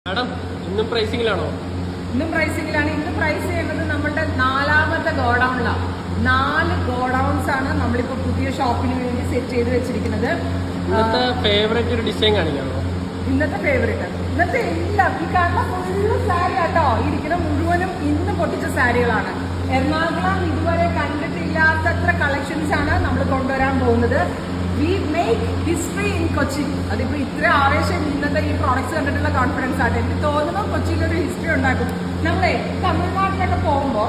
Madam ഇന്നും പ്രൈസിംഗിലാണോ? ഇന്നും പ്രൈസിംഗിലാണ്. ഇന്ന് പ്രൈസ് ചെയ്യുന്നത് നമ്മുടെ 4ാമത്തെ ഗോഡൌണിലാണ്. 4 ഗോഡൌൺസ് ആണ് നമ്മളിപ്പോൾ പുതിയ ഷോപ്പിന് വേണ്ടി സെറ്റ് ചെയ്ത് വെച്ചിരിക്കുന്നത്. ഇന്നത്തെ ഫേവറേറ്റ് ഒരു ഡിസൈൻ കാണിക്കാമോ? ഇന്നത്തെ ഫേവറേറ്റ് ഇന്നത്തെ എല്ലാം ഈ കാണുന്ന ഫുള്ള് സാരി ആട്ടോ. ഇരിക്കുന്ന മുഴുവനും ഇന്ന് പൊട്ടിച്ച സാരികളാണ്. എറണാകുളം ഇതുവരെ കണ്ടിട്ടില്ലാത്തത്ര കളക്ഷൻസ് ആണ് നമ്മൾ കൊണ്ടുവരാൻ പോകുന്നത്. We make history in Kochi. അതിപ്പോൾ ഇത്ര ആവേശം ഇന്നത്തെ ഈ പ്രോഡക്ട്സ് കണ്ടിട്ടുള്ള കോൺഫിഡൻസ് ആണ്. എനിക്ക് തോന്നുന്നു കൊച്ചിയിലൊരു ഹിസ്റ്ററി ഉണ്ടാക്കും. നമ്മളെ തമിഴ്നാട്ടിലൊക്കെ പോകുമ്പോൾ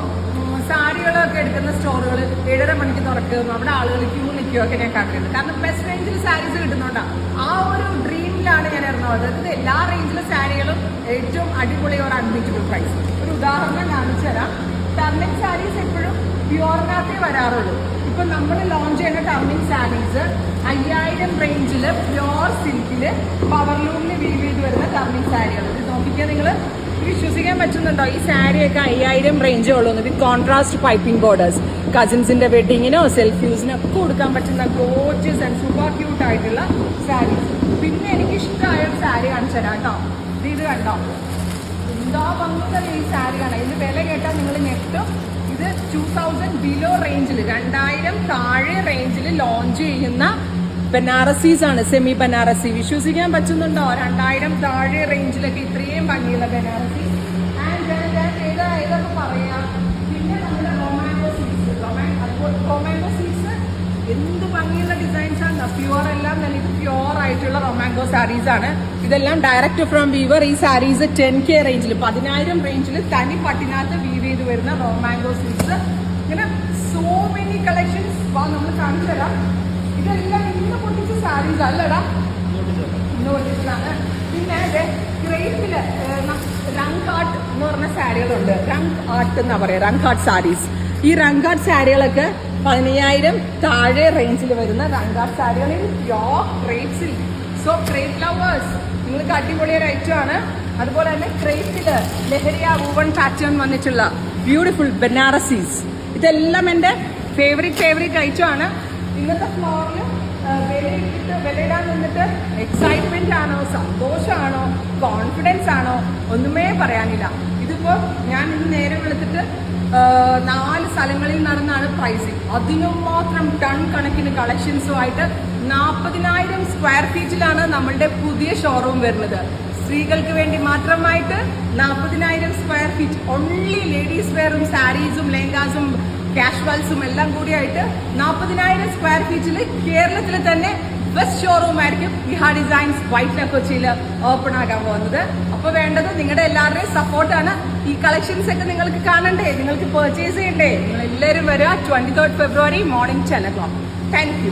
സാരികളൊക്കെ എടുക്കുന്ന സ്റ്റോറുകൾ 7:30 മണിക്ക് തുറക്കും. അവിടെ ആളുകൾ ക്യൂ നിൽക്കുകയൊക്കെ ഞാൻ കണ്ടിട്ടുണ്ട്. കാരണം ബെസ്റ്റ് റേഞ്ചിൽ സാരീസ് കിട്ടുന്നുണ്ടാണ്. ആ ഒരു ഡ്രീമിലാണ് ഞാൻ എറണാകുളത്ത്. അതായത് എല്ലാ റേഞ്ചിലെ സാരികളും ഏറ്റവും അടിപൊളി ഒരു അൺബീറ്റബിൾ പ്രൈസ്. ഒരു ഉദാഹരണം കാണിച്ചു തരാം. ടർണിങ് സാരീസ് എപ്പോഴും പ്യുവറിനകത്തേ വരാറുള്ളൂ. ഇപ്പൊ നമ്മൾ ലോഞ്ച് ചെയ്യുന്ന ടർണിങ് സാരീസ് 5000 റേഞ്ചിൽ പ്യുവർ സിൽക്കിൽ പവർലൂമിൽ വീവ് ചെയ്ത് വരുന്ന ടർണിങ് സാരികൾ. ഇത് നോക്കിക്കാൻ നിങ്ങൾ വിശ്വസിക്കാൻ പറ്റുന്നുണ്ടോ? ഈ സാരിയൊക്കെ 5000 റേഞ്ചേ ഉള്ളൂ. With contrast piping borders. കസിൻസിന്റെ വെഡിങ്ങിനോ സെൽഫ് യൂസിനോ ഒക്കെ കൊടുക്കാൻ പറ്റുന്ന ഗോർജിയസ് ആൻഡ് സൂപ്പർ ക്യൂട്ട് ആയിട്ടുള്ള സാരീസ്. പിന്നെ എനിക്ക് ഇഷ്ടമായ ഒരു സാരി കാണിച്ചു തരാം കേട്ടോ. ഇത് കണ്ടോ, എന്താ ഭംഗിയല്ലേ ഈ സാരി കാണാം. ഇതിന്റെ വില കേട്ടാൽ നിങ്ങൾ ഞെട്ടും. ഇത് 2000 ബിലോ റേഞ്ചിൽ 2000 താഴെ റേഞ്ചിൽ ലോഞ്ച് ചെയ്യുന്ന ബനാറസീസ് ആണ്. സെമി ബനാറസി. വിശ്വസിക്കാൻ പറ്റുന്നുണ്ടോ? 2000 താഴെ റേഞ്ചിലൊക്കെ ഇത്രയും ഭംഗിയുള്ള ബനാറസി. ആൻഡ് ഏതൊക്കെ പറയാം. പിന്നെ നമ്മുടെ റൊമാൻഡോ സീഡ്സ്. റൊമാൻഡോ സീഡ്സ് എന്ത് ഭംഗിയുള്ള ഡിസൈൻസ് ആണ്. പ്യുവർ എല്ലാം തന്നെ ഇത് പ്യുവർ ആയിട്ടുള്ള റൊമാൻഡോ സാരീസ് ആണ്. ഇതെല്ലാം ഡയറക്റ്റ് ഫ്രം വീവർ. ഈ സാരീസ് 10K റേഞ്ചിൽ 10000 റേഞ്ചിൽ തനി പട്ടിനകത്ത് വീവ് ചെയ്ത് വരുന്ന റൊമാൻഡോ സീഡ്സ്. ഇങ്ങനെ സോ മെനി കളക്ഷൻസ് നമ്മൾ കാണിച്ചു തരാം. ഇതെല്ലാം ഇന്ന് പൊട്ടിച്ച സാരീസ് അല്ലടാ, ഇന്ന് പൊട്ടിച്ചതാണ്. പിന്നെ ക്രേപ്പില് റങ് ആർട്ട് എന്ന് പറഞ്ഞ സാരികളുണ്ട്. റങ് ആർട്ട് എന്നാ പറയാ, റങ് ആർട്ട് സാരീസ്. ഈ റങ് ആർട്ട് സാരികളൊക്കെ 15000 താഴെ റേഞ്ചിൽ വരുന്ന റങ് ആർട്ട് സാരികളിൽ പ്യോർ ക്രേപ്സിൽ. സോ ക്രേപ്പ് ലവേഴ്സ് നിങ്ങൾക്ക് അടിപൊളി ഒരു ഐറ്റം ആണ്. അതുപോലെ തന്നെ ക്രേപ്പില് ലഹരിയ വൂവൺ പാറ്റേൺ വന്നിട്ടുള്ള ബ്യൂട്ടിഫുൾ ബനാറസീസ്. ഇതെല്ലാം എൻ്റെ ഫേവറേറ്റ് ഐറ്റം ആണ്. ഇന്നത്തെ ഫ്ലോറിൽ വിലയിടാൻ നിന്നിട്ട് എക്സൈറ്റ്മെന്റ് ആണോ, സന്തോഷമാണോ, കോൺഫിഡൻസ് ആണോ, ഒന്നുമേ പറയാനില്ല. ഇതിപ്പോൾ ഞാൻ ഇന്ന് നേരെ വിളിച്ചിട്ട് 4 സ്ഥലങ്ങളിൽ നടന്നാണ് പ്രൈസിങ്. അതിനും മാത്രം ടൺ കണക്കിന് കളക്ഷൻസുമായിട്ട് 40000 സ്ക്വയർ ഫീറ്റിലാണ് നമ്മളുടെ പുതിയ ഷോറൂം വരുന്നത്. സ്ത്രീകൾക്ക് വേണ്ടി മാത്രമായിട്ട് 40000 സ്ക്വയർ ഫീറ്റ്. ഓൺലി ലേഡീസ് വെയറും സാരീസും ലെഹങ്കാസും കാഷ്വൽസും എല്ലാം കൂടിയായിട്ട് 40000 സ്ക്വയർ ഫീറ്റിൽ കേരളത്തിൽ തന്നെ ബെസ്റ്റ് ഷോറൂം ആയിരിക്കും വിഹാ ഡിസൈൻസ് വൈറ്റ് കൊച്ചിയിൽ ഓപ്പൺ ആകാൻ പോകുന്നത്. അപ്പോൾ വേണ്ടത് നിങ്ങളുടെ എല്ലാവരുടെയും സപ്പോർട്ടാണ്. ഈ കളക്ഷൻസ് ഒക്കെ നിങ്ങൾക്ക് കാണണ്ടേ, നിങ്ങൾക്ക് പർച്ചേസ് ചെയ്യണ്ടേ? നിങ്ങൾ എല്ലാവരും വരിക 23rd February morning 10 o'clock. Thank you.